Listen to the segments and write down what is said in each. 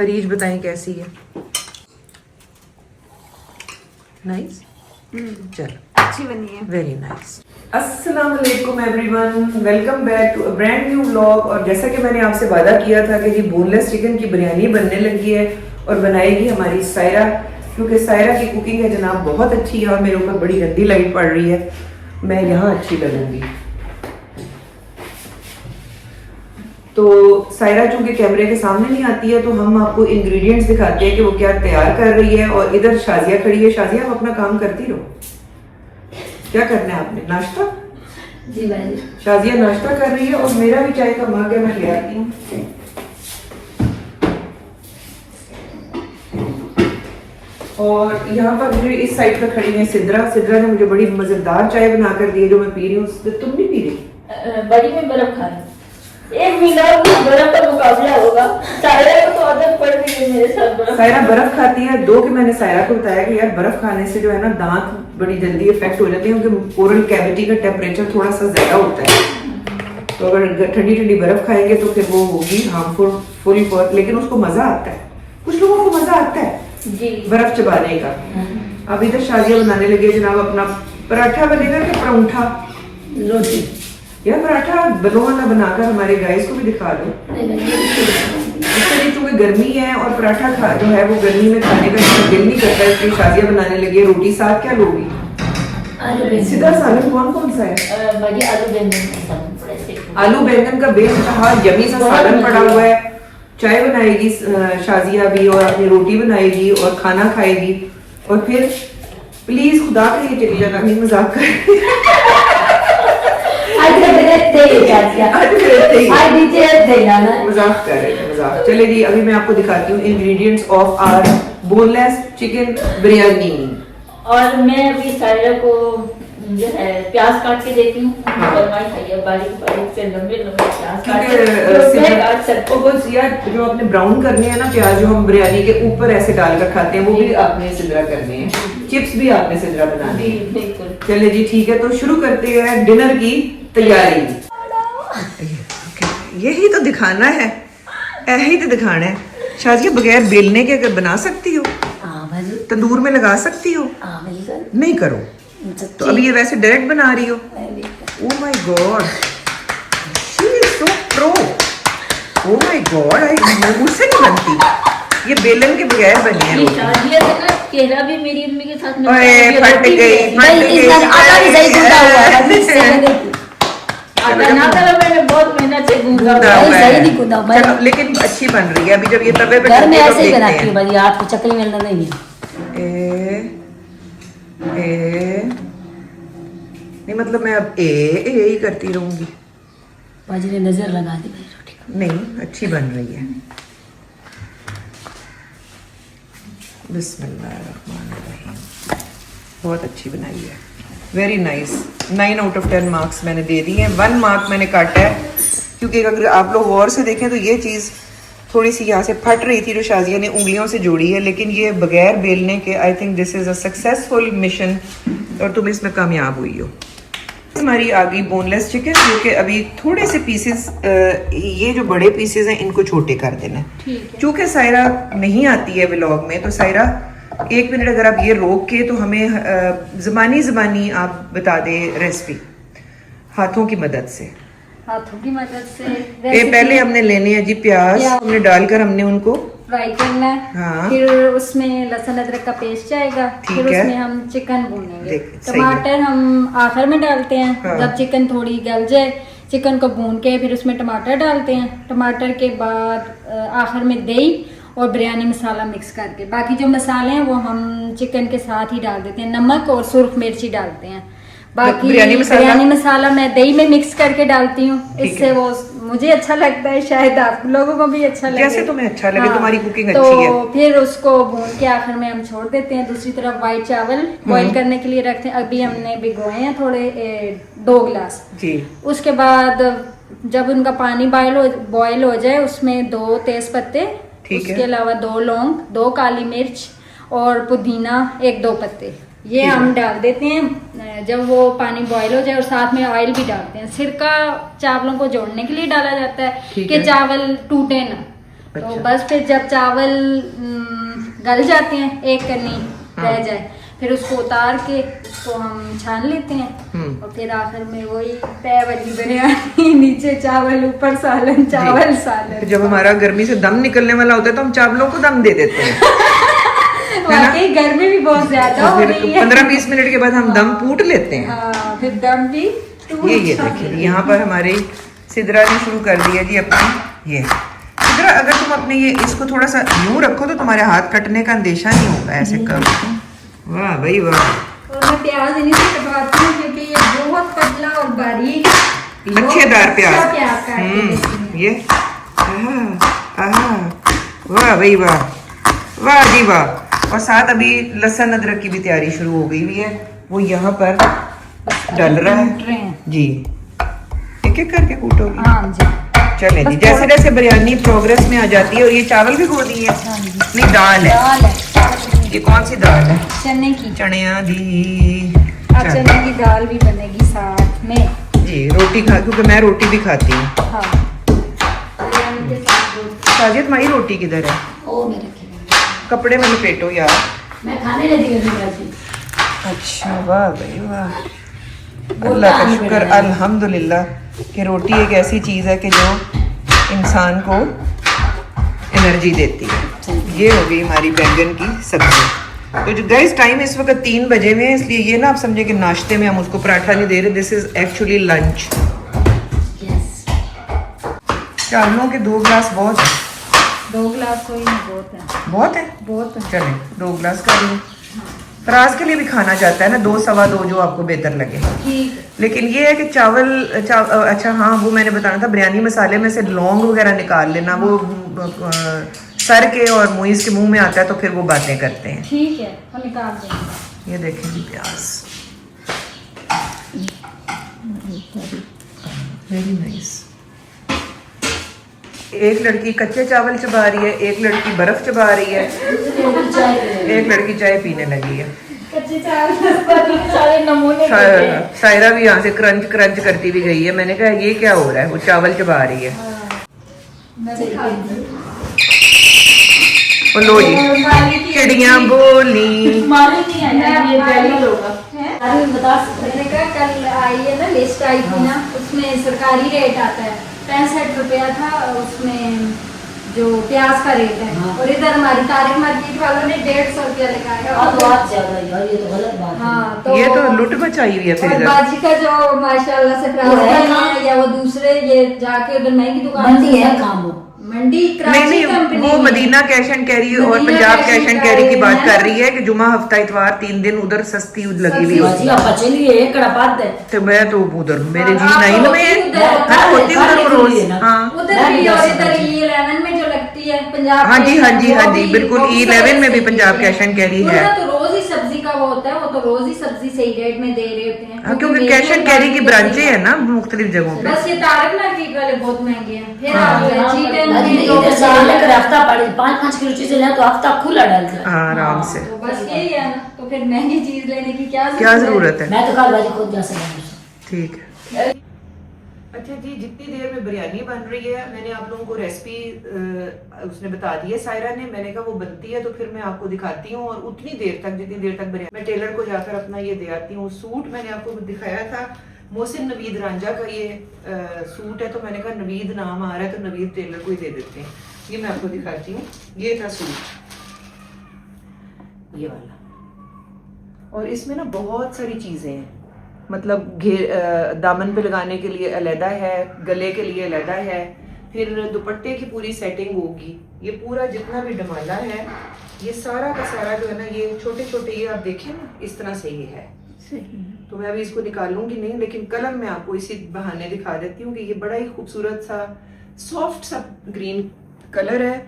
अरीज बताएं कैसी है? नाइस, चलो अच्छी बनी है। Very nice. अस्सलाम वालेकुम everyone, welcome back to a brand new vlog. और जैसा कि मैंने आपसे वादा किया था कि जी बोनलेस चिकन की बिरयानी बनने लगी है और बनाएगी हमारी सायरा, क्योंकि सायरा की कुकिंग है जनाब बहुत अच्छी है और मेरे ऊपर बड़ी गंदी लाइट पड़ रही है, मैं यहाँ अच्छी लगूंगी। तो सायरा चूंकि कैमरे के सामने नहीं आती है तो हम आपको इंग्रेडिएंट्स दिखाते हैं कि वो क्या तैयार कर रही है। और इधर शाजिया खड़ी है। शाजिया आप अपना काम करती रहो, क्या करना है आपने? नाश्ता? जी भाई। शाजिया नाश्ता कर रही है और मेरा भी चाय का मग है, मैं ले आती हूँ। और यहाँ पर मुझे इस साइड पर खड़ी है सिद्रा। सिद्रा ने मुझे बड़ी मजेदार चाय बना कर दी है जो मैं पी रही हूँ। तुम नहीं पी रही? बड़ी में बर्फ खा रही। एक मिनट में बर्फ का मुकाबला होगा। सायरा को तो आदत पड़ गई है मेरे साथ बर्फ। सायरा बर्फ खाती है। दो कि मैंने सायरा को बताया कि यार बर्फ खाने से जो है ना दांत बड़ी जल्दी इफेक्ट हो जाते हैं, क्योंकि ओरल कैविटी का टेम्परेचर थोड़ा सा ज्यादा होता है। तो अगर ठंडी ठंडी बर्फ खाएंगे तो फिर वो होगी हार्मफुल, लेकिन उसको मजा आता है। कुछ लोगों को मजा आता है जी बर्फ चबाने का। अब इधर शाजिया बनाने लगे जनाब अपना पराठा बनेगा कि परांठा? रोटी। यार पराठा बनो वाला बनाकर हमारे गाइस को भी दिखा दो। चूंकि गर्मी है और पराठा खा जो है वो गर्मी में खाने का दिल नहीं करता है, इसलिए शाजिया बनाने लगी। रोटी साथ क्या लोगी? सीधा सालन कौन कौन सा है? आलू बैंगन का बेइंतहा यम्मी सा सालन पड़ा हुआ है। चाय बनाएगी शाजिया भी और अपनी रोटी बनाएगी और खाना खाएगी। और फिर प्लीज खुदा के लिए चली जाना, नहीं मजाक कर मजाक कर रहे हैं, मजाक। चले जी अभी मैं आपको दिखाती हूँ ingredients of our boneless chicken biryani. और मैं अभी सायरा को जो है प्याज काट के देती हूँ। बारीक बारीक से लंबे लंबे प्याज काट के। यार जो आपने ब्राउन करने हैं ना प्याज, जो हम बिरयानी के ऊपर ऐसे डालकर खाते हैं, वो भी आपने सिद्रा करने हैं। चिप्स भी आपने सिद्रा बनाने हैं। चले जी ठीक है, तो शुरू करते हैं डिनर की तैयारी। यही तो दिखाना है, यही तो दिखाना है। शाजिया बगैर बेलने के अगर बना सकती हो, तंदूर में लगा सकती हो, नहीं करो तो अभी ये वैसे डायरेक्ट बना रही हो। Oh my God, she is so pro. Oh my God, मुझसे नहीं बनती ये, बेलन के बगैर बनी है। शाजिया से ना चेहरा भी मेरी अम्मी के साथ में फट गई। मैंने बहुत मेहनत से गूंदा चलो, लेकिन अच्छी बन रही है। अभी जब ये तवे पे घर में ऐसे ही बनाती हूँ भाई, हाथ को चकली मिलना नहीं है। नहीं मतलब मैं अब ए ही करती रहूंगी। बाजी ने नजर लगा दी भाई रोटी को। नहीं अच्छी बन रही है। बिस्मिल्लाहिर्रहमानिर्रहीम, बहुत अच्छी बनाई है, very nice. 9 out of 10 marks मैंने दे दिए हैं। 1 मार्क मैंने काटा है क्योंकि अगर आप लोग गौर से देखें तो ये चीज़ थोड़ी सी यहाँ से फट रही थी जो शाजिया ने उंगलियों से जोड़ी है, लेकिन ये बगैर बेलने के I think this is a successful mission और तुम इसमें कामयाब हुई हो। हमारी आ गई बोनलेस चिकन, क्योंकि अभी थोड़े से पीसेस, ये जो बड़े पीसेस हैं इनको छोटे कर देना। चूँकि सायरा नहीं आती है व्लॉग में, तो सायरा 1 मिनट अगर आप ये रोक के तो हमें ज़बानी आप बता दें रेसिपी हाथों की मदद से। हाथों की मदद से पहले हमने लेने हैं जी प्याज, हमने डालकर हमने उनको फ्राई करना है। हाँ। फिर उसमें लहसुन अदरक का पेस्ट जाएगा। फिर है। उसमें हम चिकन भूनेंगे। सही टमाटर हम आखिर में डालते हैं। हाँ। जब चिकन थोड़ी गल जाए, चिकन को भून के फिर उसमें टमाटर डालते हैं। टमाटर के बाद आखिर में दही और बिरयानी मसाला मिक्स करके, बाकी जो मसाले हैं वो हम चिकन के साथ ही डाल देते हैं। नमक और सुर्ख मिर्ची डालते हैं। बाकी बिरयानी मसाला मैं दही में मिक्स करके डालती हूँ, इससे वो मुझे अच्छा लगता है, शायद आप लोगों को भी अच्छा लगे। जैसे तुम्हें अच्छा लगे। हाँ, तुम्हारी कुकिंग तो अच्छी है। फिर उसको भून के आखिर में हम छोड़ देते हैं। दूसरी तरफ वाइट चावल बॉईल करने के लिए रखते हैं। अभी हमने भिगोए हैं थोड़े 2 गिलास जी। उसके बाद जब उनका पानी बॉयल हो जाए उसमें 2 तेज पत्ते, उसके अलावा 2 लौंग, 2 काली मिर्च और पुदीना 1-2 पत्ते ये हम डाल देते हैं जब वो पानी बॉईल हो जाए। और साथ में ऑयल भी डालते हैं। सिरका चावलों को जोड़ने के लिए डाला जाता है कि चावल टूटे ना। तो अच्छा। बस फिर जब चावल गल जाते हैं, एक कन्नी हाँ। रह जाए, फिर उसको उतार के उसको हम छान लेते हैं। हम्म। और फिर आखिर में वही तय वाली बिरयानी, नीचे चावल, ऊपर सालन, चावल सालन। जब हमारा गर्मी से दम निकलने वाला होता है तो हम चावलों को दम दे देते हैं, है ना? वाकई गर्मी भी बहुत ज्यादा हो और रही फिर है। 15-20 मिनट के बाद हम दम फूट लेते हैं। हाँ, फिर दम भी टूट ये जाता देखिए, है। यहाँ पर हमारी सिदरा ने शुरू कर दिया जी अपना। ये सिदरा, अगर तुम अपने ये इसको थोड़ा सा यूं रखो तो तुम्हारे हाथ कटने का अंदेशा नहीं होगा, ऐसे करो। वाह भाई वाह, और मैं प्याज इन्हीं से कटवाती हूँ क्योंकि ये बहुत पतला और बारीक लच्छेदार प्याज। अच्छा प्याज काट के देती हूँ। ये आहा, आहा, वाह भाई वाह, वाह जी वाह। और साथ अभी लहसुन अदरक की भी तैयारी शुरू हो गई हुई है, वो यहाँ पर डल रहा कूट रहे है हैं। जी। एक एक करके कूटोगी? हाँ जी। चले जी, बस जैसे थोड़ा- जैसे बिरयानी प्रोग्रेस में आ जाती है। और ये चावल भी गो दी है? हाँ जी। नहीं, दाल है। दाल है, ये कौन सी दाल है? चने की। चनिया दी। अब चने की दाल भी बनेगी साथ में। जी, रोटी खा, क्योंकि मैं रोटी भी खाती हूँ। हाँ, बिरयानी के साथ रोटी। साजिद, माई रोटी किधर है? ओ मेरे के कपड़े में लपेटो यार। मैं खाने लगी हूँ वैसे। अच्छा, वाह भाई वाह, अल्लाह का शुक्र, अल्हम्दुलिल्लाह कि रोटी एक ऐसी चीज़ है कि जो इंसान को एनर्जी देती है। ये हो गई हमारी बैंगन की सब्जी। तो जो गाइस, टाइम इस वक्त 3 बजे में है, इसलिए ये ना आप समझे कि नाश्ते में हम उसको पराठा नहीं दे रहे, this is actually lunch. Yes. चावलों के 2 गिलास बहुत है। 2 गिलास कोई नहीं, बहुत है, बहुत है, बहुत है। चले 2 गिलास कर लूँ। फराज के लिए भी खाना चाहता है ना, 2 सवा 2 जो आपको बेहतर लगे। ठीक है। लेकिन ये है कि अच्छा हाँ, वो मैंने बताना था, बिरयानी मसाले में से लौंग वगैरह निकाल लेना, वो सर के और मुइज के मुंह में आता है तो फिर वो बातें करते हैं। ठीक है, हम निकाल देंगे। ये देखें जी, प्याज वेरी नाइस। एक लड़की कच्चे चावल चबा रही है, एक लड़की बर्फ चबा रही है, एक लड़की चाय पीने लगी है। कच्चे चावल सारे नमूने सायरा भी यहाँ से क्रंच क्रंच करती भी गई है। मैंने कहा ये क्या हो रहा है, वो चावल चबा रही है। मैं भी खा लूंगी। और लो जी, चिड़िया बोली। मालूम नहीं आया ये पहले होगा। हैं? अरे बता सकते मैंने कहा कल आई है ना, लिस्ट आई थी ना, उसमें सरकारी रेट आता है 65 रुपया था, उसमें जो प्याज का रेट है। हाँ। और इधर हमारी तारिक मार्केट वालों ने 150 रुपया लगाया। अब बहुत ज्यादा यार, ये तो गलत बात है। हाँ, ये तो लुट मचाई हुई है फिर और इधर। बाजी का जो माशाल्लाह से वो है प्राइस ना? है, या वो दूसरे ये जाके उधर महंगी दुकान मंडी से है काम वो। मंडी नहीं कराची नहीं, कंपनी वो में। मदीना कैश एंड कैरी और Madina Punjab cash cash and and carry की कैरी बात है कर ना? रही है कि जुमा हफ्ता इतवार 3 दिन उधर सस्ती लगी हुई सस्ती होती बाजी आप बचेली है कड़ा बात है। तो मैं तो उधर मेरे जी आप नहीं तो में होती उधर, मैं होती खाने उधर के रोज। लिए ना। हाँ उधर भी और इधर E11 में जो लगती है पंजाब हाँ जी, कैश हाँ एंड, जी, वो हाँ जी, भी- बिल्कुल वो भी E11 में भी सही Punjab rate cash and carry है। उनका तो रोज ही सब्जी का वो होता है, वो तो रोज ही सब्जी सही रेट में दे रहे होते हैं। हाँ, क्योंकि मेरी कैश एंड दुकान कैरी की पे ब्रांचें सही है ना मुख्तलिफ जगहों पे। बस ये तारक मार्केट वाले बहुत महंगे हैं। फिर हाँ। आप G10 बाजी में ने जो इधर से लेकर हफ्ता पड़े 5-5 किलो चीजें ले तो हफ्ता खुला डालते हैं। हाँ, आराम से। तो बस यही है ना, तो फिर महंगी चीज लेने की क्या जरूरत है? मैं तो कल बाजी खुद जा सकता ठीक है। अच्छा जी, जितनी देर में बिरयानी बन रही है, मैंने आप लोगों को रेसिपी उसने बता दी है सायरा ने। मैंने कहा वो बनती है तो फिर मैं आपको दिखाती हूँ। और उतनी देर तक, जितनी देर तक बिरयानी, मैं टेलर को जाकर अपना ये दे आती हूँ। सूट मैंने आपको दिखाया था, मोहसिन नवीद रांझा का ये सूट है, तो मैंने कहा नवीद नाम आ रहा है तो नवीद टेलर को ही दे देते हैं। ये मैं आपको दिखाती हूँ, ये था सूट, ये वाला। और इसमें ना बहुत सारी चीज़ें हैं, मतलब दामन पे लगाने के लिए अलहदा है, गले के लिए अलहदा है, फिर दुपट्टे की पूरी सेटिंग होगी। ये पूरा जितना भी डमाला है, ये सारा का सारा जो है ना, ये छोटे छोटे, ये आप देखें ना, इस तरह से ये है। तो मैं अभी इसको निकालूंगी नहीं, लेकिन कलर मैं आपको इसी बहाने दिखा देती हूँ कि ये बड़ा ही खूबसूरत सा सॉफ्ट सा ग्रीन कलर है,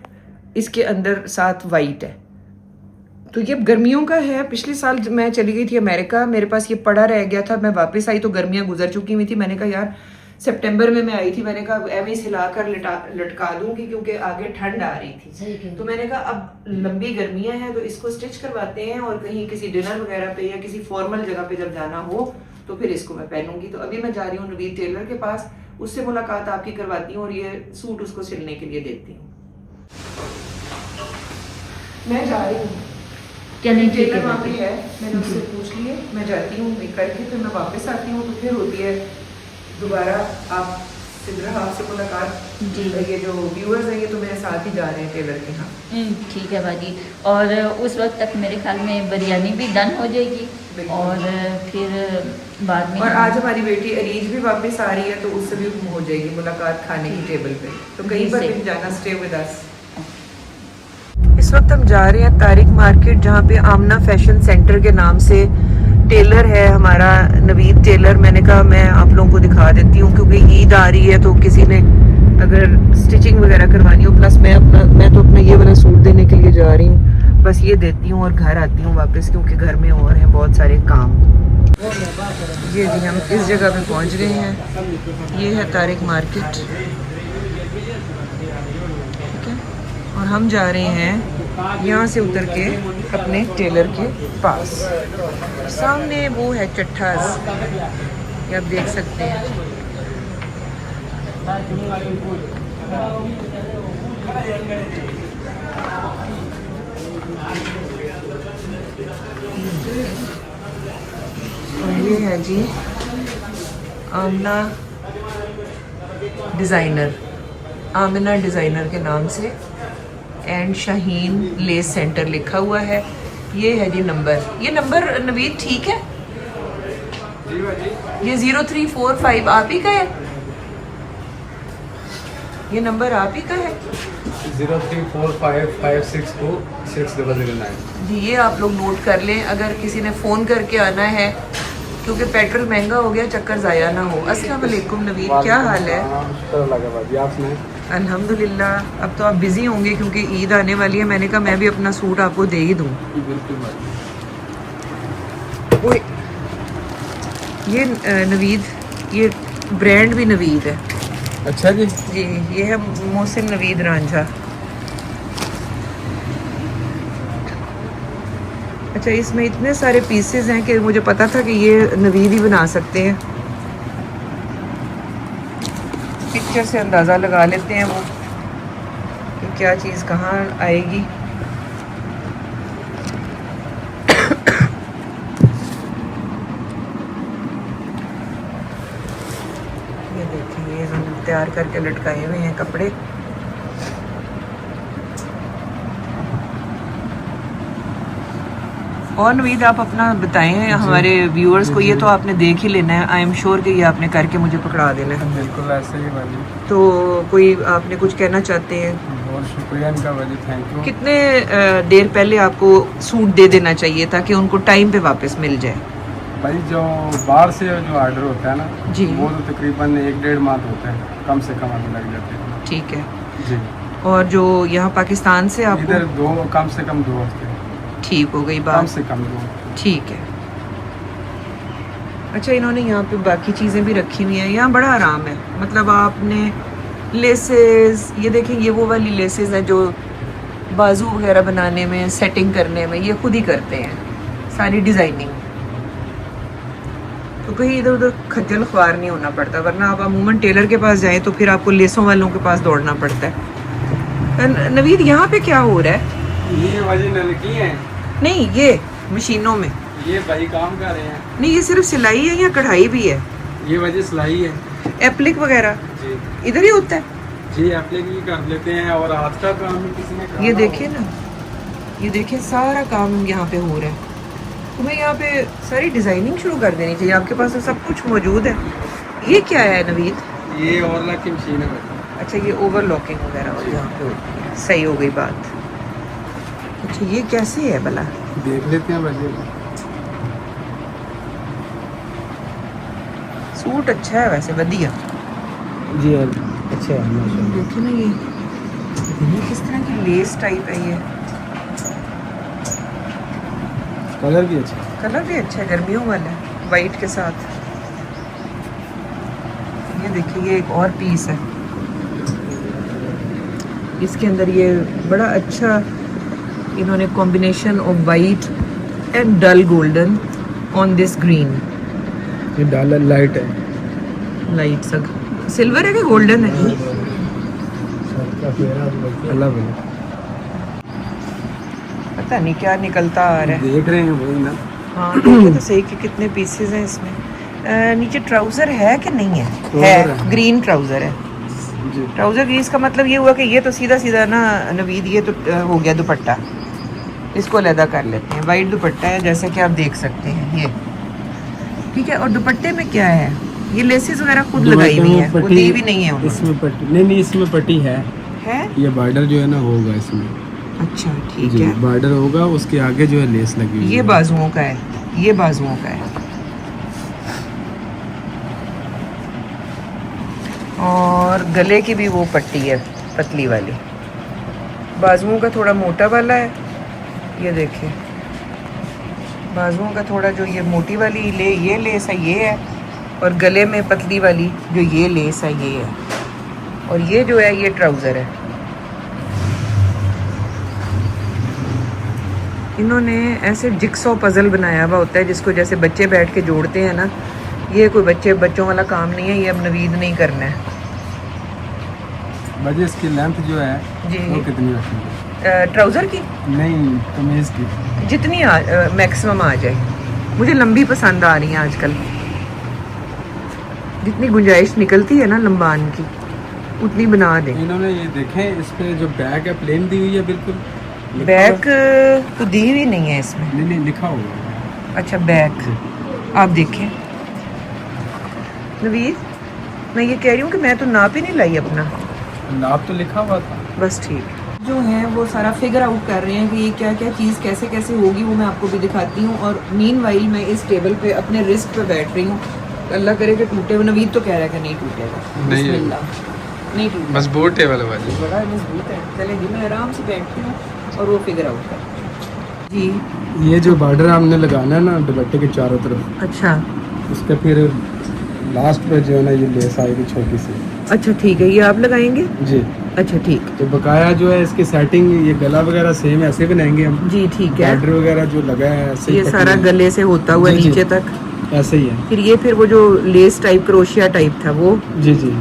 इसके अंदर साथ वाइट है। तो ये गर्मियों का है। पिछले साल जब मैं चली गई थी अमेरिका, मेरे पास ये पड़ा रह गया था, मैं वापस आई तो गर्मियां गुजर चुकी हुई थी। मैंने कहा यार, सितंबर में मैं आई थी, मैंने कहा एवं हिलाकर लटका दूंगी क्योंकि आगे ठंड आ रही थी। तो मैंने कहा अब लंबी गर्मियां हैं तो इसको स्टिच करवाते हैं, और कहीं किसी डिनर वगैरह पे या किसी फॉर्मल जगह पे जब जाना हो तो फिर इसको मैं पहनूंगी। तो अभी मैं जा रही हूँ नवीद टेलर के पास, उससे मुलाकात आपकी करवाती हूँ और ये सूट उसको सिलने के लिए देती हूँ। मैं जा रही हूँ, चलिए ठीक टेलर है वहाँ पे भाभी। है, मैंने उससे पूछ लिए, मैं जाती हूँ ये करके, फिर मैं वापस आती हूँ, तो फिर होती है दोबारा आप सिद्रा आपसे मुलाकात। जी। ये जो व्यूअर्स हैं ये तो मेरे साथ ही जा रहे हैं टेलर के यहाँ। ठीक है बाजी। और उस वक्त तक मेरे ख्याल में बिरयानी भी डन हो जाएगी बिल्कुल। और फिर बाद में और आज हमारी बेटी अरीज भी वापस आ रही है, तो उससे भी हो जाएगी मुलाकात खाने की टेबल पे, तो कहीं पर भी जाना, स्टे विद अस। इस वक्त हम जा रहे हैं तारिक मार्केट, जहाँ पे आमना फैशन सेंटर के नाम से टेलर है हमारा नवीद टेलर। मैंने कहा मैं आप लोगों को दिखा देती हूँ, क्योंकि ईद आ रही है तो किसी ने अगर स्टिचिंग वगैरह करवानी हो, प्लस मैं तो अपना ये वाला सूट देने के लिए जा रही हूँ, बस ये देती हूँ और घर आती हूँ वापस, क्योंकि घर में और हैं बहुत सारे काम। ये जी हम इस जगह पे पहुँच गए हैं, ये है तारिक मार्केट, ठीक है। और हम जा रहे हैं यहाँ से उतर के अपने टेलर के पास। सामने वो है चट्ठास, ये आप देख सकते हैं। और ये है जी आमना डिज़ाइनर, आमिना डिज़ाइनर के नाम से एंड शाहीन लेस सेंटर लिखा हुआ है। ये है जी नंबर, ये नंबर नवीद ठीक है, ये 0345 आप ही का है, ये नंबर आप ही का है। 034556260009 जी ये आप लोग नोट कर लें, अगर किसी ने फ़ोन करके आना है, क्योंकि पेट्रोल महंगा हो गया, चक्कर ज़ाया ना हो। अस्सलाम वालेकुम नवीद, क्या हाल है? अल्हम्दुलिल्लाह। अब तो आप बिज़ी होंगे क्योंकि ईद आने वाली है, मैंने कहा मैं भी अपना सूट आपको दे ही दूँ। ओए ये नवीद, ये ब्रांड भी नवीद है। अच्छा जी। जी ये है मोहसिन नवीद रांझा। अच्छा इसमें इतने सारे पीसेस हैं कि मुझे पता था कि ये नवीद ही बना सकते हैं। पिक्चर से अंदाज़ा लगा लेते हैं वो कि क्या चीज़ कहाँ आएगी। ये देखिए ये हम तैयार करके लटकाए हुए हैं कपड़े। और नवीद आप अपना बताएं हमारे व्यूअर्स को, ये तो आपने देख ही लेना है, आई एम श्योर कि ये आपने करके मुझे पकड़ा देना है। बिल्कुल ऐसे ही भाजी। तो कोई आपने कुछ कहना चाहते हैं? बहुत शुक्रिया इनका भाजी, थैंक यू। कितने देर पहले आपको सूट दे देना चाहिए ताकि उनको टाइम पे वापस मिल जाए? भाई जो बाहर से जो ऑर्डर होता है ना जी। वो तो तकरीबन 1-1.5 माह होते हैं, कम से कम अभी लग जाते हैं। ठीक है। जी। और जो यहाँ पाकिस्तान से आपको इधर कम से कम 2 हफ्ते, ठीक हो गई कम बात, से कम 2 हफ्ते। ठीक है। अच्छा इन्होंने यहाँ पे बाकी चीज़ें भी रखी हुई हैं, यहाँ बड़ा आराम है, मतलब आपने लेसेस, ये देखें ये वो वाली लेसेस हैं जो बाजू वगैरह बनाने में, सेटिंग करने में ये खुद ही करते हैं, सारी डिज़ाइनिंग, तो कहीं इधर उधर खज्जल ख्वार नहीं होना पड़ता, वरना आप अमूमन टेलर के पास जाएं तो फिर आपको लेसों वालों के पास दौड़ना पड़ता है। नवीद यहाँ पे क्या हो रहा है? ये भाजी नलकी है, नहीं ये मशीनों में, ये भाई काम कर रहे हैं। नहीं ये सिर्फ सिलाई है या कढ़ाई भी है? ये वजह सिलाई है एप्लिक वगैरह जी। इधर ही होता है? जी एप्लिक भी कर लेते हैं, और हाथ का काम भी किसी ने ये देखिए ना, ये देखिए सारा काम यहाँ पे हो रहा है। तुम्हें यहाँ पे सारी डिजाइनिंग शुरू कर देनी चाहिए, आपके पास तो सब कुछ मौजूद है। ये क्या है नवीद? ये ओवरलॉक की मशीन है भाई। अच्छा ये ओवरलॉकिंग वगैरह और यहाँ पे होती है, सही हो गई बात। अच्छा ये कैसे है भला? देख लेते हैं भाई। सूट अच्छा है वैसे, बढ़िया जी अच्छा है माशाल्लाह। देखिए ना ये किस तरह की लेस टाइप है, ये कलर भी अच्छा है। कलर भी अच्छा है, गर्मियों वाला है वाइट के साथ। ये देखिए ये एक और पीस है, इसके अंदर ये बड़ा अच्छा इन्होंने combination of white and dull golden on this green. ये डॉलर लाइट है, लाइट सा सिल्वर है कि गोल्डन है? अलग है। पता नहीं क्या निकलता आ रहा है। देख रहे हैं वही ना। हाँ देखिए तो सही कि कितने पीसेस हैं इसमें। नीचे ट्राउज़र है कि नहीं है? ट्राउज़र है। ग्रीन ट्राउज़र है। जी। ट्राउज़र की इसका मतलब ये हुआ कि ये तो सीधा सीधा ना नवीद, ये तो हो गया दुपट्टा। इसको अलहदा कर लेते हैं। वाइट दुपट्टा है जैसे कि आप देख सकते हैं ये, ठीक है। और दुपट्टे में क्या है, ये लेसेस वगैरह खुद लगाई हुई है, वो दी भी नहीं है उन्होंने। इसमें पट्टी नहीं, इसमें पट्टी है। ये बॉर्डर जो है ना होगा इसमें। अच्छा ठीक जी, है। बॉर्डर होगा, उसके आगे जो है लेस लगी हुई ये है। बाजुओं का है, ये बाजुओं का है। और गले की भी वो पट्टी है पतली वाली। बाजुओं का थोड़ा मोटा वाला है, ये देखिए। बाजुओं का थोड़ा जो ये मोटी वाली ये लेस है ये है, और गले में पतली वाली जो ये लेस है ये है, और ये जो है ये ट्राउज़र है। इन्होंने ऐसे जिक्सॉ पजल बनाया हुआ होता है जिसको जैसे बच्चे बैठ के जोड़ते हैं ना, ये कोई बच्चों वाला काम नहीं है, ये अब नवीद नहीं करना है। वजह इसकी लेंथ जो है जी। वो कितनी रखेंगे? ट्राउज़र की नहीं, कमीज की जितनी मैक्सिमम आ जाए। मुझे लंबी पसंद आ रही है आजकल, जितनी गुंजाइश निकलती है ना लंबान की उतनी बना दें। इन्होंने ये देखें, इस पे जो बैक है प्लेन दी हुई है बिल्कुल। लिखा बैक हुआ- तो दी हुई नहीं है इसमें। नहीं लिखा हुआ है। अच्छा बैक आप देखें नवीद, मैं ये कह रही हूँ कि मैं तो नाप ही नहीं लाई अपना। नाप तो लिखा हुआ था। बस ठीक जो है वो सारा फिगर आउट कर रहे हैं कि ये क्या क्या चीज़ कैसे कैसे होगी, वो मैं आपको भी दिखाती हूँ। और मीनवाइल मैं इस टेबल पे अपने रिस्क पे बैठ रही हूँ। अल्लाह करे कि टूटे। नवीद तो कह रहा है कि नहीं टूटेगा। नहीं। बिस्मिल्लाह। नहीं टूटेगा। मजबूत टेबल वाली। बड़ा मजबूत है। चले जी मैं आराम से बैठती हूँ और वो फिगर आउट कर जी। ये जो बॉर्डर हमने लगाना है ना दुपट्टे के चारों तरफ, अच्छा उसके फिर लास्ट पे जो है ना ये लेस आएगी छोटी सी। अच्छा ठीक है, ये आप लगाएंगे? जी। अच्छा ठीक तो बकाया जो है इसकी सेटिंग, ये गला वगैरह सेम ऐसे बनाएंगे हम। जी ठीक है। बॉर्डर वगैरह जो लगा है ऐसे ही ये सारा पट्टी गले से होता हुआ जी, जी। नीचे तक। ऐसे ही है। फिर ये फिर वो जो लेस टाइप क्रोशिया टाइप था वो, जी जी।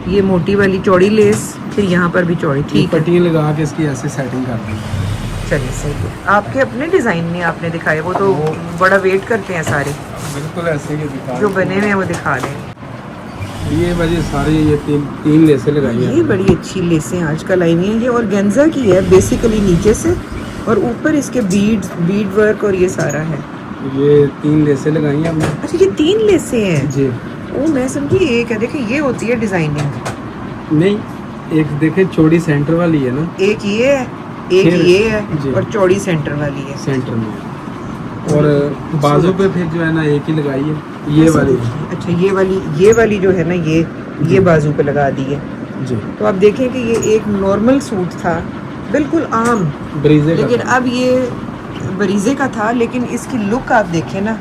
ये मोटी वाली चौड़ी लेस, फिर यहाँ पर भी चौड़ी। ये ठीक है पट्टियाँ लगा के इसकी ऐसे सेटिंग कर दी। चलिए सही है। आपके अपने डिज़ाइन में आपने दिखाए, वो तो बड़ा वेट करते हैं सारे, बिल्कुल ऐसे ही दिखा जो बने हुए हैं वो दिखा दें। ये वजह सारी ये तीन लेसें लगाई हैं। ये बड़ी अच्छी लेसें आजकल आई हुई हैं। ये ऑर्गेन्जा की है बेसिकली नीचे से, और ऊपर इसके बीड वर्क और ये सारा है। ये 3 लेसें लगाई हैं हमने। अच्छा ये 3 लेसें हैं? जी। ओ मैं समझी एक है। देखिए ये होती है डिजाइनिंग। नहीं, एक देखें चौड़ी सेंटर वाली है ना, एक ये है, एक फिर- ये है, जी। और चौड़ी सेंटर वाली है। सेंटर में। और बाजू पे फिर जो है ना एक ही लगाई है, ये वाली। अच्छा ये वाली जो है ना ये बाजू पे लगा दी है। जी। तो आप देखें कि ये एक नॉर्मल सूट था बिल्कुल आम, ब्रीजे लेकिन का। अब ये बरीजे का था, लेकिन इसकी लुक आप देखें ना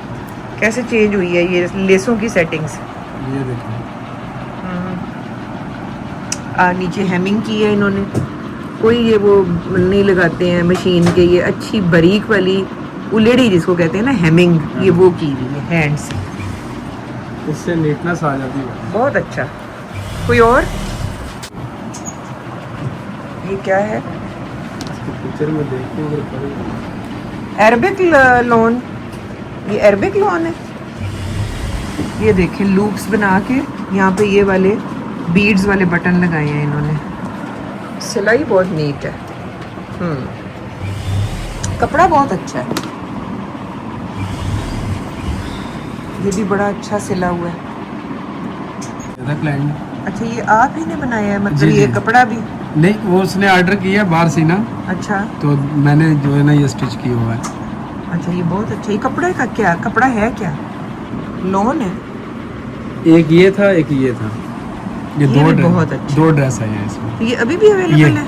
कैसे चेंज हुई है ये लेसों की सेटिंग्स। ये देखें। नीचे हेमिंग की है इन्होंने, कोई ये वो नहीं लगाते हैं मशीन के, ये अच्छी बारीक वाली उलेड़ी जिसको कहते हैं ना हेमिंग, ये वो की हुई है हैंड से। इससे नीटनेस आ जाती है। बहुत अच्छा। कोई और? ये क्या है? इसकी पिक्चर में देखते अरबिक लॉन, ये अरबिक लॉन है। ये देखें लूप्स बना के यहाँ पे ये वाले बीड्स वाले बटन लगाए हैं इन्होंने। सिलाई बहुत नीट है। कपड़ा बहुत अच्छा है। ये भी बड़ा अच्छा सिला हुआ है। क्लाइंट। अच्छा ये आप ही ने बनाया है, मतलब जी, ये जी। कपड़ा भी? नहीं, वो उसने ऑर्डर किया बाहर से ना, अच्छा तो मैंने जो है ना ये स्टिच किया हुआ है। अच्छा ये बहुत अच्छा। ये कपड़े का क्या कपड़ा है, क्या लॉन है? एक ये था, एक ये था। ये ये दो भी ड्रेस, बहुत अच्छा। 2 ड्रेस हैं इसमें। तो ये अभी भी अवेलेबल ये। है?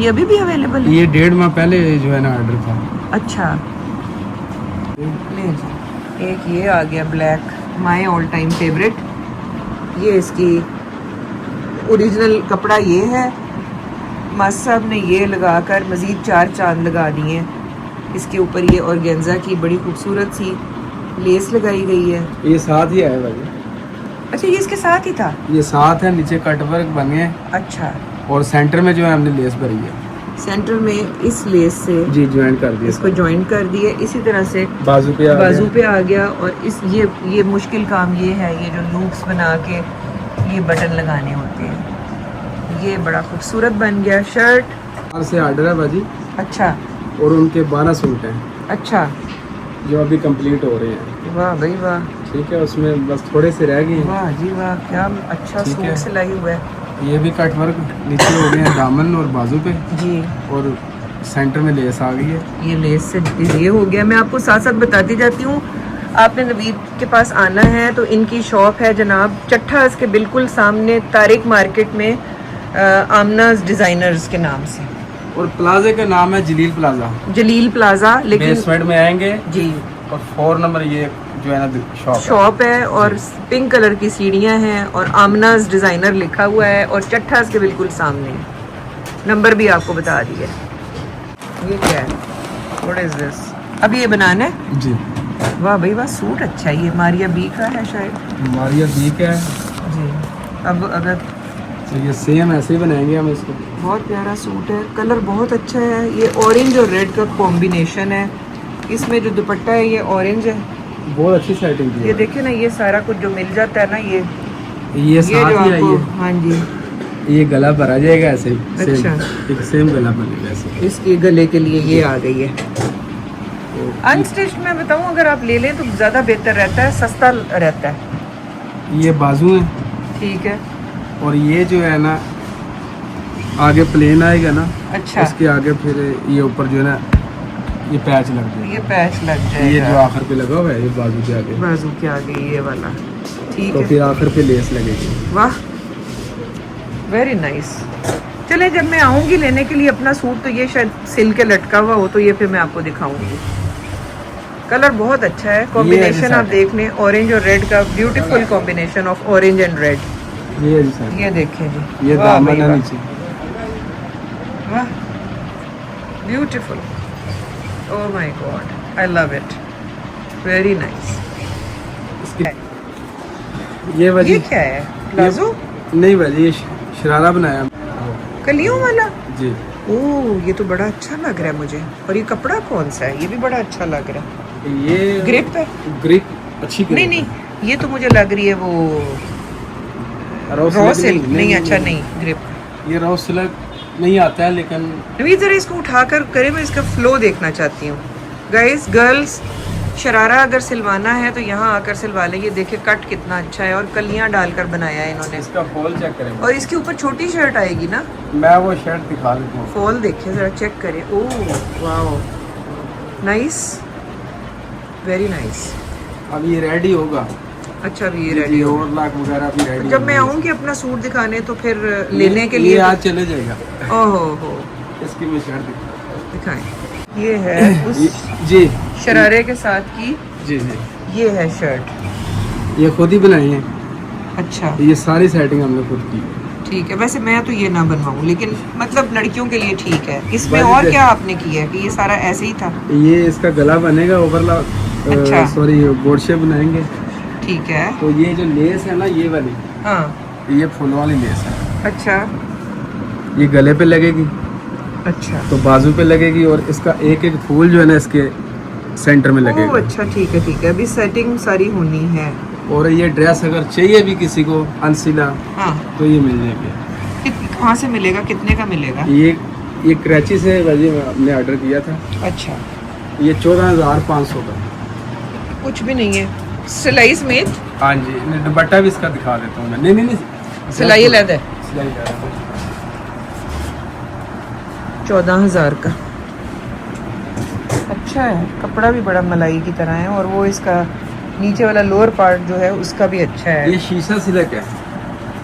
ये अभी भी अवेलेबल है? ये 1.5 माह पहले जो है ना ऑर्डर था। अच्छा ले जी। एक ये आ गया black, my all time favourite. ये इसकी ओरिजिनल कपड़ा ये है। मास्टर साहब ने ये लगाकर मज़ीद 4 चांद लगा दिए हैं इसके ऊपर। ये ऑर्गेन्जा की बड़ी खूबसूरत सी लेस लगाई गई है। ये साथ ही आया भाई। अच्छा ये इसके साथ ही था? ये साथ है, नीचे कट वर्क बने हैं अच्छा और सेंटर में जो है हमने लेस भरी है। सेंटर में इस लेस से जी ज्वाइन कर दिया इसको ज्वाइन कर दिए, इसी तरह से बाजू पे बाजू पे आ गया। और इस ये मुश्किल काम ये है, ये जो लूप्स बना के ये बटन लगाने होते हैं। ये बड़ा खूबसूरत बन गया शर्ट। और से ऑर्डर है बाजी, अच्छा और उनके 12 सूट हैं अच्छा, जो अभी कंप्लीट हो रहे हैं। वाह भाई वाह, ठीक है, उसमें बस थोड़े से रह गए हैं। वाह जी वाह, क्या अच्छा ठीक सूट है। सिलाई हुआ है ये भी कट वर्क नीचे हो गए हैं दामन और बाजू पे, जी। और सेंटर में लेस आ गई है। ये लेस से ये हो गया। मैं आपको साथ साथ बताती जाती हूँ, आपने नवीद के पास आना है तो इनकी शॉप है जनाब चट्ठा, इसके बिल्कुल सामने तारिक मार्केट में आमनाज डिज़ाइनर्स के नाम से। और प्लाजा का नाम है जलील प्लाजा, जलील प्लाजा, लेकिन बेसमेंट में आएंगे जी और 4 नंबर ये जो है ना शॉप है, और पिंक कलर की सीढ़ियाँ हैं, और आमनाज डिज़ाइनर लिखा हुआ है, और चट्ठा के बिल्कुल सामने नंबर भी आपको बता दिया। ये क्या है, व्हाट इज दिस? अब ये बनाना है जी। वाह भाई वाह, सूट अच्छा है। ये मारिया बी का है शायद मारिया बीक है जी। अब अगर तो ये सेम ऐसे ही बनाएंगे हम इसको। बहुत प्यारा सूट है, कलर बहुत अच्छा है। ये ऑरेंज और रेड का कॉम्बिनेशन है, इसमें जो दुपट्टा है ये ऑरेंज है। बहुत अच्छी सेटिंग की ये है। देखिए ना, ये सारा कुछ जो मिल जाता है ना, ये ये साथ जो ही आई आपको, है। हाँ जी, ये गला भरा जाएगा ऐसे ही, अच्छा। एक सेम गला बनेगा ऐसे। इसके गले के लिए ये आ गई है। अनस्टिच मैं बताऊं, अगर आप ले लें तो ज़्यादा बेहतर रहता है, सस्ता रहता है। ये बाजू है, ठीक है, और ये जो है ना आगे प्लेन आएगा ना, अच्छा, उसके आगे फिर ये ऊपर जो है ना ये पैच लग ये जाएगा। पैच लग ये जो जाएगा आखिर पे लगा हुआ है ये बाजू के आगे, बाजू के आगे, ये वाला, ठीक तो है। फिर आखिर पे लेस लगेगी। वाह, वेरी नाइस। चले, जब मैं आऊँगी लेने के लिए अपना सूट तो ये शायद सिल के लटका हुआ हो, तो ये फिर मैं आपको दिखाऊंगी। कलर बहुत अच्छा है, कॉम्बिनेशन आप देख लें, ऑरेंज और रेड का beautiful combination of orange and red. ये जी सर, ये देखें जी, ये वाह दामन भाई है वाह, नीचे। वाह, beautiful, oh my God, I love it, very nice. ये ये वजह क्या है, प्लाजो नहीं वजह ये शरारा बनाया कलियों वाला? जी। ओह, ये तो बड़ा अच्छा लग रहा है मुझे। और ये कपड़ा कौन सा है? ये भी बड़ा अच्छा लग रहा है। ये ग्रिप है? ग्रिप अच्छी ग्रिप नहीं नहीं, ये तो मुझे लग रही है वो रॉ सिल्क। नहीं, अच्छा नहीं, ग्रिप। ये रॉ सिल्क नहीं आता है, लेकिन नवीद जरा इसको उठाकर करे, मैं इसका फ्लो देखना चाहती हूँ। गाइस, गर्ल्स, शरारा अगर सिलवाना है तो यहाँ आकर सिलवा लें। ये देखिए कट कितना अच्छा है, और कलियाँ डालकर बनाया है इन्होंने। इसका फॉल चेक करें। और इसके ऊपर छोटी शर्ट आएगी ना? मैं वो शर्ट दिखा देता हूँ। फॉल देखिए जरा, चेक करें। Oh wow, nice, very nice. अब ये रेडी होगा। अच्छा, भी ये रेडी हो। ओवरलॉक वगैरह भी रेडी। जब मैं आऊँगी अपना सूट दिखाने तो फिर लेने के लिए ये आज चले जाएगा। ओहो हो, इसकी मैं शर्ट दिखाएं। ये है उस जी शरारे के साथ की, जी जी। ये है शर्ट। ये खुद ही बनाई है। अच्छा, ये सारी सेटिंग हमने खुद की है। ठीक है। वैसे मैं तो ये ना बनवाऊँ, लेकिन मतलब लड़कियों के लिए ठीक है। इसमें बाजी और दे- क्या आपने किया है कि ये सारा ऐसे ही था? ये इसका गला बनेगा ओवरलॉक, अच्छा। सॉरी गोडशे बनाएंगे। ठीक है, तो ये जो लेस है ना ये वाली, हाँ, ये फुल वाली लेस है। अच्छा ये गले पे लगेगी, अच्छा, तो बाजू पे लगेगी, और इसका एक एक फूल जो है ना इसके सेंटर में ओह लगेगा। अच्छा, ठीक है ठीक है। अभी सेटिंग सारी होनी है। और ये ड्रेस अगर चाहिए भी किसी को अनसिला, हाँ, तो ये मिल जाएगी। कहाँ से मिलेगा, कितने का मिलेगा? ये कराची से वजह में हमने ऑर्डर किया था। अच्छा, ये 14,500 का। कुछ भी नहीं है, सिलाई समेत? हाँ जी, नहीं, दुपट्टा भी इसका दिखा देता हूँ मैं। नहीं नहीं नहीं, सिलाई अलग है। सिलाई अलग है। 14,000 का। अच्छा है, कपड़ा भी बड़ा मलाई की तरह है, और वो इसका नीचे वाला लोअर पार्ट जो है उसका भी अच्छा है। ये शीशा सिल्क है।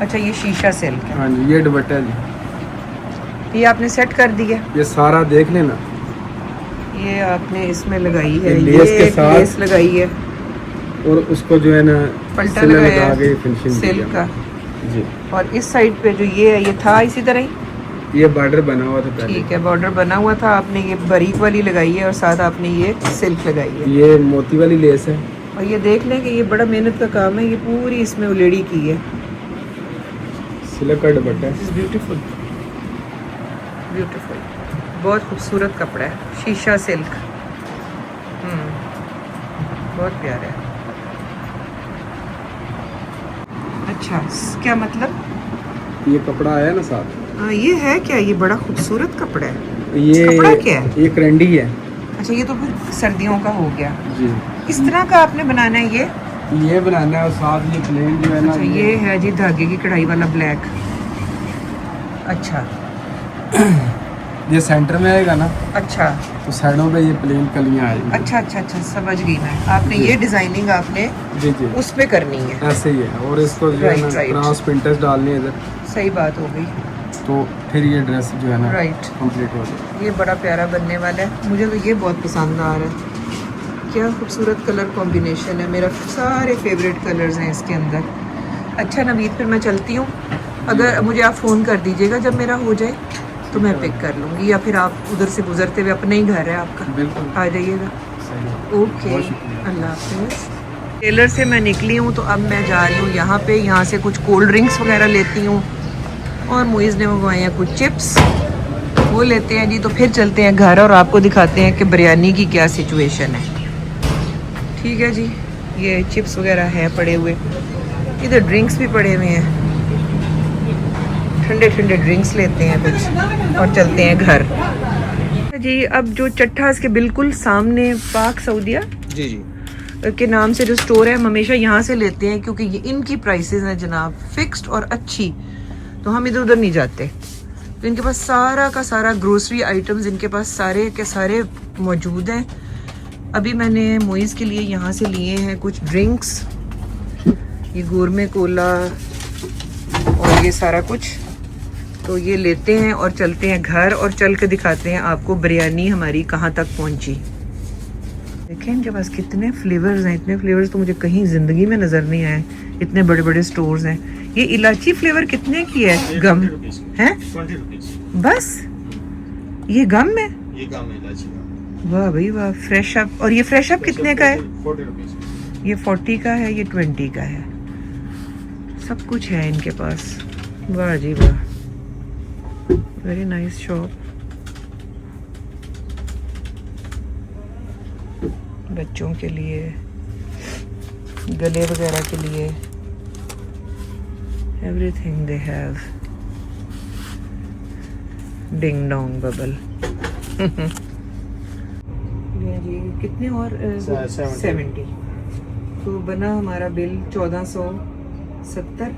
अच्छा, ये शीशा सिल्क है। हाँ जी, ये दुपट्टा जी। ये आपने सेट कर दिया? ये सारा देख लेना। ये आपने इसमें लगाई है, ये लेस के एक साथ- लेस लगाई है, और उसको जो है ना पल्टा सिला लगाया लगा के है फिनिशिंग सिल्क का। जी। और इस साइड पे जो ये है, ये था इसी तरह ही? ये बॉर्डर बना हुआ था पहले। ठीक है, बॉर्डर बना हुआ था, आपने ये बारीक वाली लगाई है, और साथ आपने ये सिल्क लगाई है। ये मोती वाली लेस है। और ये देख लें कि ये बड़ा मेहनत का काम है, ये पूरी इसमें उलेड़ी की है। सिल्क का दुपट्टा है। Beautiful, beautiful. बहुत खूबसूरत कपड़ा है, शीशा सिल्क। बहुत प्यारा है। अच्छा, क्या मतलब? ये कपड़ा आया ना साथ, हाँ, ये है क्या? ये बड़ा खूबसूरत कपड़ा है। ये कपड़ा क्या है? ये क्रंडी है अच्छा, ये तो फिर सर्दियों का हो गया। जी। किस तरह का आपने बनाना है ये बनाना है और साथ ये प्लेन जो है ना, अच्छा, ये है जी धागे की कढ़ाई वाला ब्लैक। अच्छा ये सेंटर में आएगा ना, अच्छा तो साइडों पे ये प्लेन कलियां आएगी। अच्छा अच्छा अच्छा, समझ गई मैं। आपने जी। ये डिजाइनिंग आपने जी जी, उस पे करनी है। ऐसे ही है। और इसको जो है ना Right, right. क्रॉस पिंटर्स डालनी है इधर, सही बात हो गई। तो फिर ये ड्रेस जो है ना Right. कंप्लीट हो जाएगी। ये बड़ा प्यारा बनने वाला है, मुझे तो ये बहुत पसंद आ रहा है। क्या खूबसूरत कलर कॉम्बिनेशन है, मेरा सारे फेवरेट कलर्स हैं इसके अंदर। अच्छा नवीद, फिर मैं चलती हूँ। अगर मुझे आप फ़ोन कर दीजिएगा जब मेरा हो जाए, तो मैं पिक कर लूँगी, या फिर आप उधर से गुजरते हुए, अपना ही घर है आपका, बिल्कुल आ जाइएगा। सही है। ओके, बहुत शुक्रिया। अल्लाह हाफिज़। टेलर से मैं निकली हूँ, तो अब मैं जा रही हूँ यहाँ पे, यहाँ से कुछ कोल्ड ड्रिंक्स वगैरह लेती हूँ, और मुइज़ ने मंगवाए हैं कुछ चिप्स, वो लेते हैं जी। तो फिर चलते हैं घर और आपको दिखाते हैं कि बिरयानी की क्या सिचुएशन है। ठीक है जी, ये चिप्स वगैरह हैं पड़े हुए, इधर ड्रिंक्स भी पड़े हुए हैं, ठंडे ठंडे ड्रिंक्स लेते हैं कुछ और चलते हैं घर जी। अब जो चट्ठास के बिल्कुल सामने पाक सऊदिया जी जी के नाम से जो स्टोर है, हम हमेशा यहाँ से लेते हैं, क्योंकि ये इनकी प्राइसेस हैं जनाब फिक्स्ड और अच्छी, तो हम इधर उधर नहीं जाते। तो इनके पास सारा का सारा ग्रोसरी आइटम्स इनके पास सारे के सारे मौजूद हैं। अभी मैंने मोइज़ के लिए यहाँ से लिए हैं कुछ ड्रिंक्स, ये गोरमे कोला और ये सारा कुछ, तो ये लेते हैं और चलते हैं घर, और चल के दिखाते हैं आपको बिरयानी हमारी कहाँ तक पहुँची। देखें इनके पास कितने फ्लेवर्स हैं, इतने फ्लेवर्स तो मुझे कहीं ज़िंदगी में नज़र नहीं आए, इतने बड़े बड़े स्टोर्स हैं। ये इलायची फ्लेवर कितने की है? गम है 20 रुपीज। बस, ये गम है। ये गम है इलायची का। वाह भाई वाह, फ्रेश अप। और ये फ्रेश अप कितने का है? 40 रुपीज। ये 40 का है, ये 20 का है, सब कुछ है इनके पास। वाह जी वाह, वेरी नाइस शॉप। बच्चों के लिए, गले वगैरह के लिए, everything they have. Ding dong bubble. ये जी कितने और 70। तो बना हमारा बिल 1470,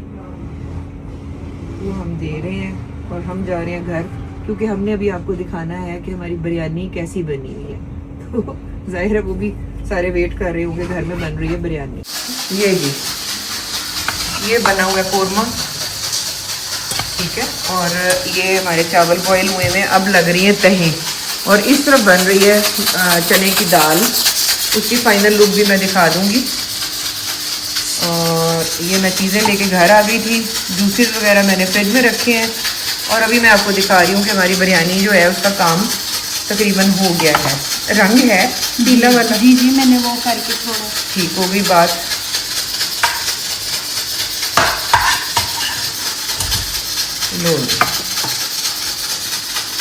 वो हम दे रहे हैं और हम जा रहे हैं घर, क्योंकि हमने अभी आपको दिखाना है कि हमारी बिरयानी कैसी बनी हुई है। तो जाहिर है वो भी सारे वेट कर रहे होंगे, घर में बन रही है बिरयानी। ये जी, ये बना हुआ है कोरमा, ठीक है, और ये हमारे चावल बॉईल हुए में अब लग रही है तहें, और इस तरफ बन रही है चने की दाल। उसकी फाइनल लुक भी मैं दिखा दूंगी। और ये मैं चीज़ें लेके घर आ गई थी, जूसेस वगैरह मैंने फ्रिज में रखे हैं, और अभी मैं आपको दिखा रही हूँ कि हमारी बिरयानी जो है उसका काम तकरीबन हो गया है। रंग है पीला वाला। जी जी, मैंने वो करके थोड़ा ठीक हो गई बात। लो,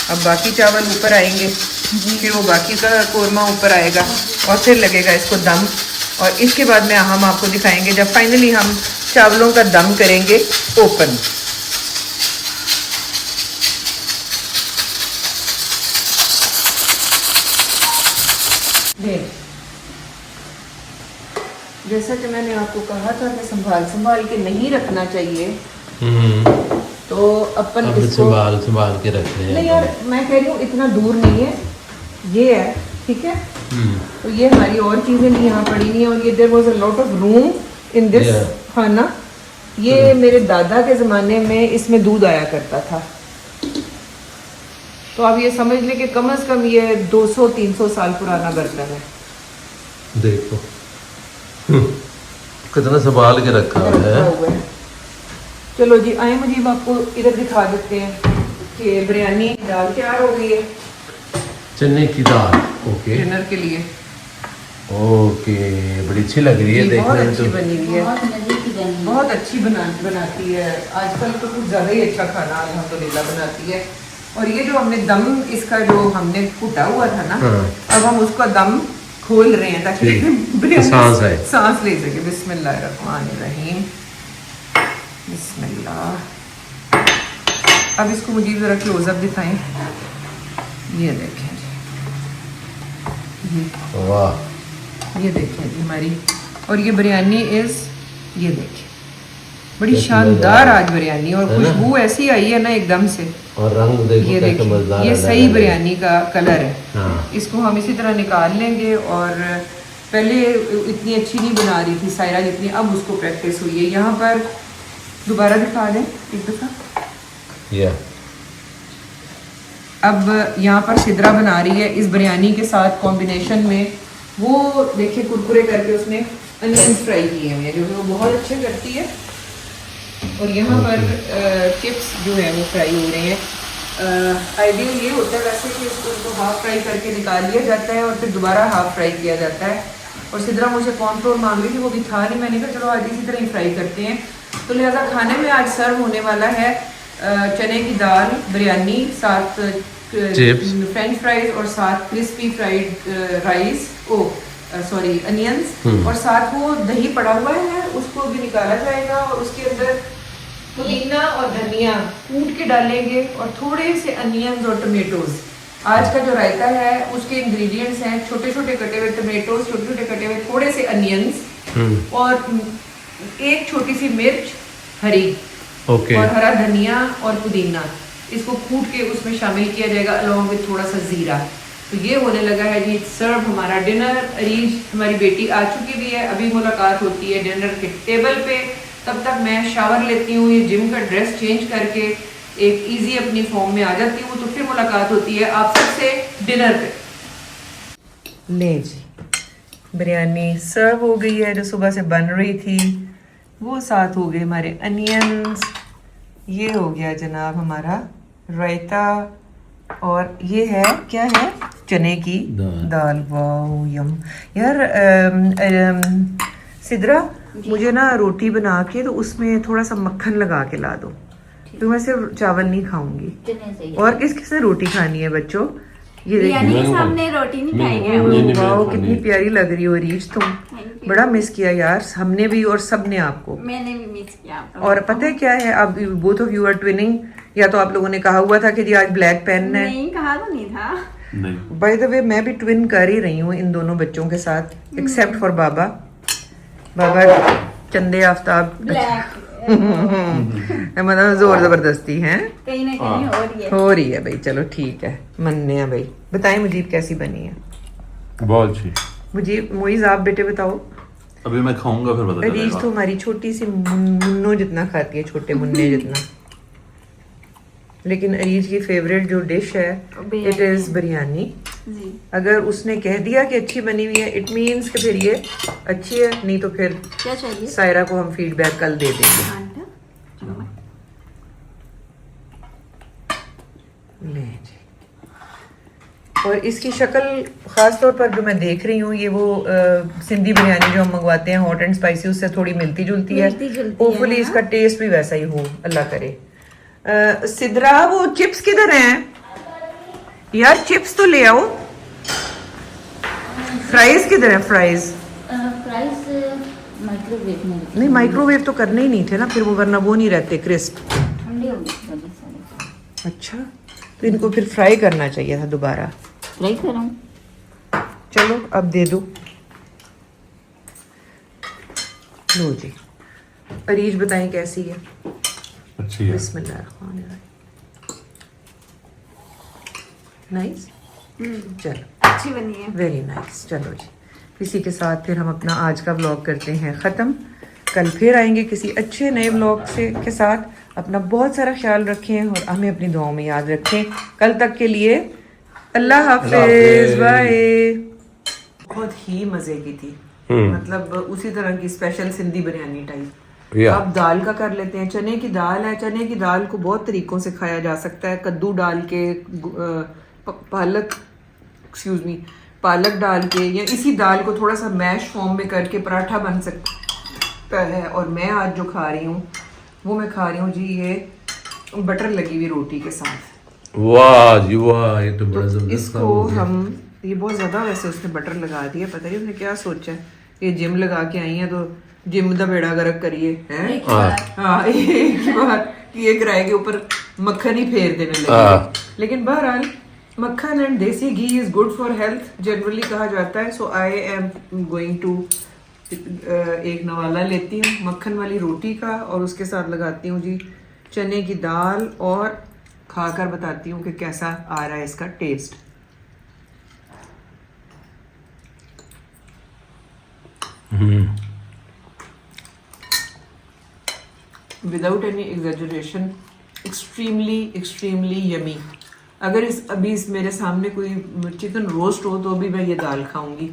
अब बाकी चावल ऊपर आएंगे, फिर वो बाकी का कोरमा ऊपर आएगा, और फिर लगेगा इसको दम, और इसके बाद में हम आपको दिखाएंगे जब फाइनली हम चावलों का दम करेंगे ओपन। जैसा कि मैंने आपको कहा था कि संभाल के नहीं रखना चाहिए, तो अपन अब इसको संभाल के रख रहे हैं। नहीं यार, मैं कह रही हूँ इतना दूर नहीं है, ये है, ठीक है। तो ये हमारी और चीजें भी यहाँ पड़ी नहीं है, और ये there was a lot of room in this khana. ये मेरे दादा के ज़माने में इसमें दूध आया करता था, तो आप ये समझ लें कि कम से कम ये 200-300 साल पुराना बर्तन है। देखो कितना संभाल के रखा रखा है। हुआ है। चलो जी आए, मुझे आपको इधर दिखा देते हैं कि बिरयानी दाल तैयार हो गई है चने की दाल। ओके डिनर के लिए। ओके, बड़ी अच्छी लग रही है ये बहुत देखने में अच्छी तो। बनी हुई है, बहुत मजे की बनी। बहुत अच्छी बनाती है। आजकल तो कुछ ज़्यादा ही अच्छा खाना अल्हम्दुलिल्लाह बनाती है। और ये जो हमने दम इसका जो हमने कुटा हुआ था ना, हाँ। अब हम उसका दम खोल रहे हैं ताकि ठीक। बिरयानी सांस आए। सांस ले सके। बिस्मिल्लाहिर्रहमानिर्रहीम, बिस्मिल्लाह। अब इसको मुझे ज़रा क्लोजअप दिखाएं। ये देखें जी, वाह, ये देखें जी हमारी, और ये बिरयानी इज़, ये देखें बड़ी कैसी शानदार मज़ेदार आज बिरयानी, और है ना? खुशबू ऐसी आई है ना एकदम से। और रंग देखो ये कैसे देखिए, मजेदार ये अलग सही अलग। बिरयानी का कलर है। हाँ। इसको हम इसी तरह निकाल लेंगे। और पहले इतनी अच्छी नहीं बना रही थी सायरा जितनी अब उसको प्रैक्टिस हुई है। यहाँ पर दोबारा दिखा दें एक दफ़ा। या अब यहाँ पर सिदरा बना रही है इस बिरयानी के साथ कॉम्बिनेशन में। वो देखिए कुरकुरे करके उसने अनियंस फ्राई किए हैं जो कि वो बहुत अच्छे करती है। और यहाँ पर चिप्स जो है वो फ्राई हो रहे हैं। आइडियल ये होता है वैसे कि इसको हाफ फ्राई करके निकाल लिया जाता है और फिर दोबारा हाफ फ्राई किया जाता है। और सिदरा मुझे कॉर्नफ्लोर मांग रही थी, वो भी था नहीं। मैंने कहा चलो आज इसी तरह ही फ्राई करते हैं। तो लिहाजा खाने में आज सर्व होने वाला है चने की दाल बिरयानी, साथ चिप्स, फ्रेंच फ्राइज और साथ crispy fried rice, sorry onions, और साथ वो दही पड़ा हुआ है उसको भी निकाला जाएगा। और उसके अंदर पुदीना और धनिया कूट के डालेंगे और थोड़े से अनियंस और टमेटोज। आज का जो रायता है उसके इंग्रेडिएंट्स हैं छोटे छोटे कटे हुए टमेटोज, छोटे छोटे कटे हुए थोड़े से अनियंस और एक छोटी सी मिर्च हरी, ओके, और हरा धनिया और पुदीना। इसको कूट के उसमें शामिल किया जाएगा अलॉन्ग विद थोड़ा सा जीरा। तो ये होने लगा है जी सर्व हमारा डिनर। अरीज हमारी बेटी आ चुकी भी है, अभी मुलाकात होती है डिनर के टेबल पे। तब तक मैं शावर लेती हूँ, ये जिम का ड्रेस चेंज करके एक इजी अपनी फॉर्म में आ जाती हूँ। तो फिर मुलाकात होती है आप सबसे डिनर पे। ले जी, बिरयानी सर्व हो गई है जो सुबह से बन रही थी। वो साथ हो गए हमारे अनियंस। ये हो गया जनाब हमारा रायता, और ये है क्या है, चने की दाल। वाह यम यार। सिदरा मुझे ना रोटी बना के तो उसमें थोड़ा सा मक्खन लगा के ला दो, तो मैं सिर्फ चावल नहीं खाऊंगी। चने से ही। और किस किस ने रोटी खानी है बच्चों? ये बिरयानी देखिए, के सामने रोटी नहीं खाएंगे। वाह कितनी प्यारी लग रही हो रीच तुम। बड़ा मिस किया यार हमने भी और सब ने आपको। मैंने भी मिस किया आपको। और पता है क्या है, अब both of you are twinning. या तो आप लोगों ने कहा हुआ था कि जी आज ब्लैक पेन है। नहीं कहा तो नहीं था। नहीं, बाय द वे मैं भी ट्विन कर ही रही हूँ इन दोनों बच्चों के साथ, एक्सेप्ट फॉर बाबा। बाबा चंदे आफ्ताब ब्लैक मतलब जोर जबरदस्ती है कहीं ना कहीं हो रही है भाई। चलो ठीक है, मन्ने हैं भाई। बताएं मुजीब कैसी बनी है? बहुत अच्छी। मुजीब, मोइज आप बेटे बताओ। अभी मैं खाऊंगा फिर पता रीच तो चलेगा। हमारी छोटी सी मुन्नो जितना खाती है, छोटे मुन्ने जितना। लेकिन अरीज की फेवरेट जो डिश है इट इज बिरयानी। जी। अगर उसने कह दिया कि अच्छी बनी हुई है इट मीन्स कि फिर ये अच्छी है, नहीं तो फिर क्या चाहिए? सायरा को हम फीडबैक कल दे देंगे। आंटा? चलो मैं- ले जी। और इसकी शक्ल ख़ास तौर पर जो मैं देख रही हूँ, ये वो सिंधी बिरयानी जो हम मंगवाते हैं हॉट एंड स्पाइसी, उससे थोड़ी मिलती जुलती है। मिलती-जुलती होपफुली है, इसका टेस्ट भी वैसा ही हो, अल्लाह करे। सिदरा वो चिप्स किधर हैं यार? चिप्स तो ले आओ। फ्राइज किधर है? फ्राइज प्राइस माइक्रोवेव में नहीं, माइक्रोवेव तो करने ही नहीं थे ना फिर, वो वरना वो नहीं रहते क्रिस्प। ठंडी होगी थोड़ी सी। अच्छा, तो इनको फिर फ्राई करना चाहिए था दोबारा। फ्राई करूँ? चलो अब दे दो। लो जी, अरीज बताएं कैसी है? अच्छी है। बिस्मिल्लाह। नाइस, चलो अच्छी बनी है। Very nice. चलो जी, इसी के साथ फिर हम अपना आज का व्लॉग करते हैं ख़त्म। कल फिर आएंगे किसी अच्छे नए व्लॉग से के साथ। अपना बहुत सारा ख्याल रखें और हमें अपनी दुआओं में याद रखें। कल तक के लिए अल्लाह हाफिज, बाय। बहुत ही मज़े की थी, मतलब उसी तरह की स्पेशल सिंधी बिरयानी टाइप। अब दाल का कर लेते हैं। चने की दाल है, चने की दाल को बहुत तरीकों से खाया जा सकता है। कद्दू डाल के, पालक डाल के, या इसी दाल को थोड़ा सा मैश फॉर्म में करके पराठा बन सकता है। और मैं आज जो खा रही हूँ वो मैं खा रही हूँ जी ये बटर लगी हुई रोटी के साथ। वाह जी वाह, ये तो बड़ा तो जबरदस्त इसको काम हो गया। हम, ये बहुत ज़्यादा वैसे उसने बटर लगा दिया, पता नहीं उसने क्या सोचा है। ये जिम लगा के आई है तो जिम का बेड़ा गर्क करिए हैं। हाँ एक ही बार ये किराए के ऊपर मक्खन ही फेर देने लगे। लेकिन बहरहाल makkhan and desi ghee is good for health generally कहा जाता है। So I am going to एक नवाला लेती हूँ मक्खन वाली रोटी का और उसके साथ लगाती हूँ जी चने की दाल और खाकर बताती हूँ कि कैसा आ रहा है इसका taste. Without any exaggeration extremely extremely yummy. अगर इस मेरे सामने कोई चिकन रोस्ट हो तो भी मैं ये दाल खाऊंगी,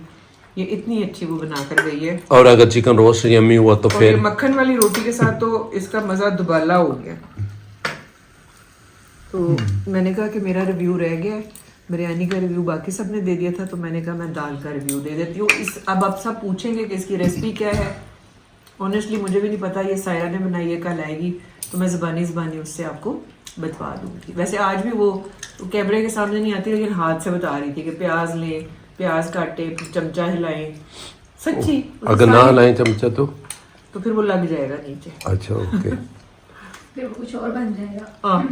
ये इतनी अच्छी वो बना कर गई है। और अगर चिकन रोस्ट यम्मी हुआ तो और ये फिर मक्खन वाली रोटी के साथ तो इसका मज़ा दुबाला हो गया। तो मैंने कहा कि मेरा रिव्यू रह गया है, बिरयानी का रिव्यू बाकी सब ने दे दिया था, तो मैंने कहा मैं दाल का रिव्यू दे देती हूँ। अब आप सब पूछेंगे कि इसकी रेसिपी क्या है। ऑनेस्टली मुझे भी नहीं पता, ये सायरा ने बनाई है, कल आएगी तो मैं ज़बानी उससे आपको बता दूंगी। वैसे आज भी वो कैमरे के सामने नहीं आती लेकिन हाथ से बता रही थी कि प्याज लें, प्याज काटे, चमचा हिलाएं। सच्ची अगर ना हिलाएं चमचा तो फिर वो लग जाएगा नीचे। अच्छा ओके। फिर कुछ और बन जाएगा। हाँ